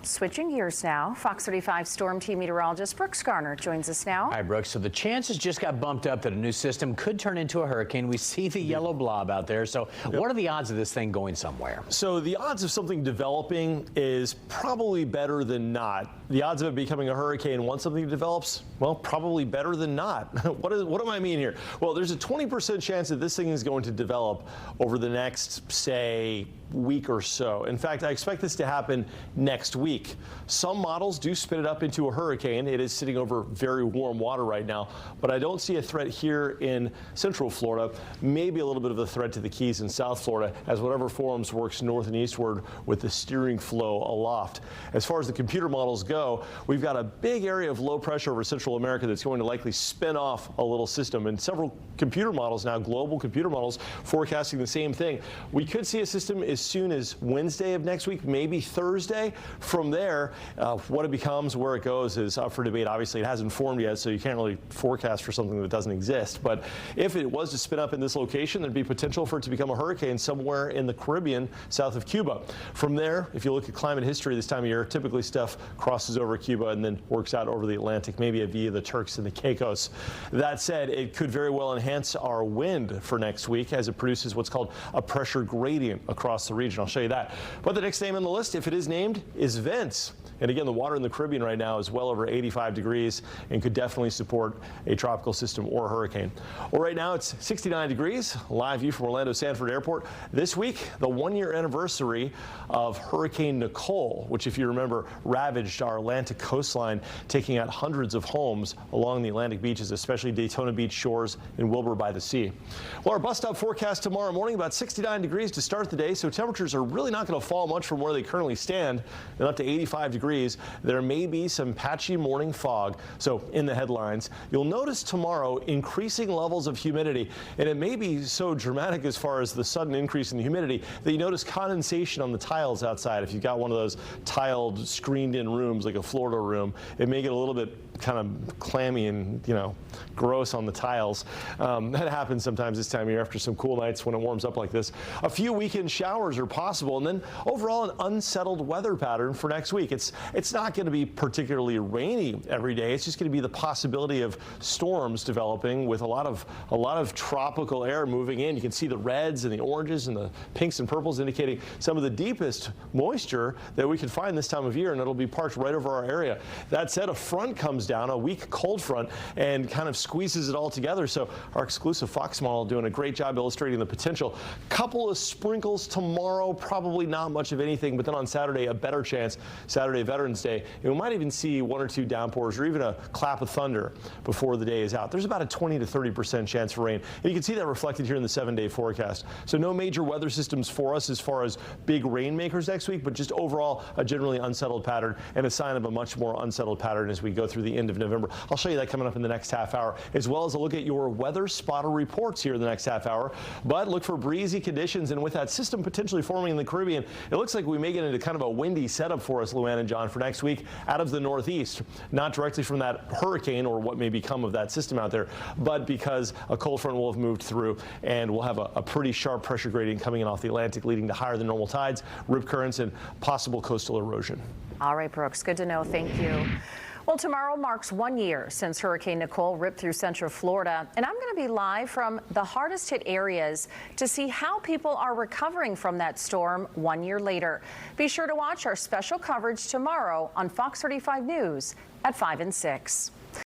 Switching gears now, Fox 35 Storm Team meteorologist Brooks Garner joins us now. Hi, Brooks. So the chances just got bumped up that a new system could turn into a hurricane. We see the yellow blob out there. So what are the odds of this thing going somewhere? So the odds of something developing is probably better than not. The odds of it becoming a hurricane once something develops, well, probably better than not. What do I mean here? Well, there's a 20% chance that this thing is going to develop over the next, say, week or so. In fact, I expect this to happen next week. Some models do spin it up into a hurricane. It is sitting over very warm water right now, but I don't see a threat here in Central Florida. Maybe a little bit of a threat to the Keys in South Florida as whatever forms works north and eastward with the steering flow aloft. As far as the computer models go, we've got a big area of low pressure over Central America that's going to likely spin off a little system, and several computer models now, global computer models, forecasting the same thing. We could see a system as soon as Wednesday of next week, maybe Thursday. From there, what it becomes, where it goes, is up for debate. Obviously, it hasn't formed yet, so you can't really forecast for something that doesn't exist. But if it was to spin up in this location, there'd be potential for it to become a hurricane somewhere in the Caribbean, south of Cuba. From there, if you look at climate history this time of year, typically stuff crosses over Cuba and then works out over the Atlantic, maybe via the Turks and the Caicos. That said, it could very well enhance our wind for next week as it produces what's called a pressure gradient across the region. I'll show you that. But the next name on the list, if it is named, is Vince. And again, the water in the Caribbean right now is well over 85 degrees and could definitely support a tropical system or a hurricane. Well, right now it's 69 degrees. Live view from Orlando Sanford Airport. This week, the one-year anniversary of Hurricane Nicole, which, if you remember, ravaged our Atlantic coastline, taking out hundreds of homes along the Atlantic beaches, especially Daytona Beach shores and Wilbur by the Sea. Well, our bus stop forecast tomorrow morning, about 69 degrees to start the day, so temperatures are really not going to fall much from where they currently stand, and up to 85 degrees. There may be some patchy morning fog. So in the headlines, you'll notice tomorrow increasing levels of humidity, and it may be so dramatic as far as the sudden increase in the humidity that you notice condensation on the tiles outside. If you've got one of those tiled, screened-in rooms like a Florida room, it may get a little bit kind of clammy and, gross on the tiles. That happens sometimes this time of year after some cool nights when it warms up like this. A few weekend showers are possible, and then overall an unsettled weather pattern for next week. It's not going to be particularly rainy every day. It's just going to be the possibility of storms developing with a lot of tropical air moving in. You can see the reds and the oranges and the pinks and purples indicating some of the deepest moisture that we could find this time of year, and it'll be parked right over our area. That said, a front comes down, a weak cold front, and kind of squeezes it all together. So our exclusive Fox model doing a great job illustrating the potential. Couple of sprinkles tomorrow, probably not much of anything, but then on Saturday, a better chance. Saturday, Veterans Day, and we might even see one or two downpours or even a clap of thunder before the day is out. There's about a 20 to 30% chance for rain, and you can see that reflected here in the 7-day forecast. So no major weather systems for us as far as big rainmakers next week, but just overall a generally unsettled pattern and a sign of a much more unsettled pattern as we go through the end of November. I'll show you that coming up in the next half hour, as well as a look at your weather spotter reports here in the next half hour. But look for breezy conditions, and with that system potentially forming in the Caribbean, it looks like we may get into kind of a windy setup for us, Luann and John, for next week out of the northeast. Not directly from that hurricane or what may become of that system out there, but because a cold front will have moved through, and we'll have a pretty sharp pressure gradient coming in off the Atlantic, leading to higher than normal tides, rip currents, and possible coastal erosion. All right, Brooks, good to know. Thank you. Well, tomorrow marks 1 year since Hurricane Nicole ripped through Central Florida, and I'm going to be live from the hardest hit areas to see how people are recovering from that storm 1 year later. Be sure to watch our special coverage tomorrow on Fox 35 News at 5 and 6.